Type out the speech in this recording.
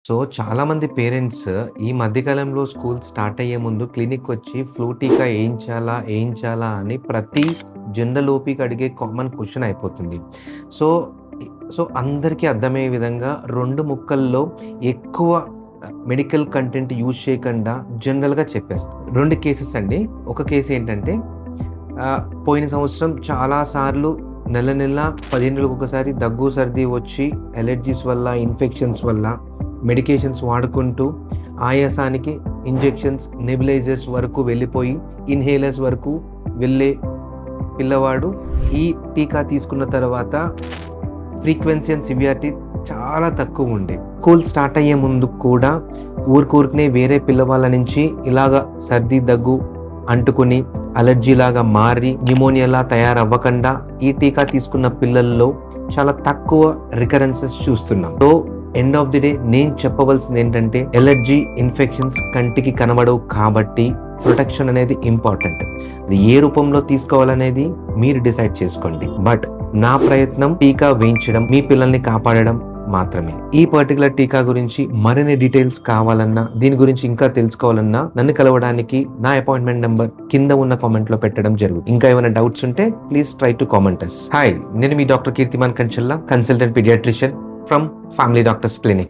So, చాలామంది parents ఈ మధ్య కాలంలో స్కూల్ స్టార్ట్ అయ్యే ముందు క్లినిక్‌కొచ్చి ఫ్లూ టీకా ఏయించాలా? ఏయించాలా? అని ప్రతి జనరల్ ఓపీకి అడిగే కామన్ క్వెషన్ అయిపోతుంది. సో, సో అందరికీ అర్థమయ్యే విధంగా 2 ముక్కల్లో ఎక్కువ మెడికల్ కంటెంట్ యూజ్ చేయకుండా జనరల్‌గా చెప్పేస్తా. 2 కేసెస్ అండి. ఒక కేస్ ఏంటంటే పోయిన సంవత్సరం చాలా సార్లు నెల నెల 15 రోజులకొకసారి దగ్గు, సర్ది వచ్చి అలెర్జీస్ వల్ల, ఇన్ఫెక్షన్స్ వల్ల మెడికేషన్స్ వాడుకుంటూ ఆయాసానికి ఇంజెక్షన్స్, నెబులైజర్స్ వరకు వెళ్ళిపోయి ఇన్హేలర్స్ వరకు వెళ్ళే పిల్లవాడు ఈ టీకా తీసుకున్న తర్వాత ఫ్రీక్వెన్సీ అండ్ సివియారిటీ చాలా తక్కువ ఉండే. స్కూల్ స్టార్ట్ అయ్యే ముందు కూడా ఊరికూరికనే వేరే పిల్లవాళ్ళ నుంచి ఇలాగ సర్ది, దగ్గు అంటుకుని అలర్జీలాగా మారి న్యూమోనియాలా తయారవ్వకుండా ఈ టీకా తీసుకున్న పిల్లల్లో చాలా తక్కువ రికరెన్సెస్ చూస్తున్నాం. So end of the day నేను చెప్పవలసింది ఏంటంటే ఎలర్జీ ఇన్ఫెక్షన్స్ కంటికి కనబడవు కాబట్టి ప్రొటెక్షన్ అనేది ఇంపార్టెంట్. అది ఏ రూపంలో తీసుకోవాలనేది మీరు డిసైడ్ చేసుకోండి. బట్ నా ప్రయత్నం టీకా వేయించడం, మీ పిల్లల్ని కాపాడడం మాత్రమే. ఈ పర్టికులర్ టీకా గురించి మరిన్ని డీటెయిల్స్ కావాలన్నా, దీని గురించి ఇంకా తెలుసుకోవాలన్నా నన్ను కలవడానికి నా అపాయింట్మెంట్ నెంబర్ కింద ఉన్న కామెంట్ లో పెట్టడం జరుగుతుంది. ఇంకా ఏమైనా డౌట్స్ ఉంటే please try to comment us. Hi, నేను మీ doctor Keerthiman Kanchella, consultant paediatrician from family doctors clinic.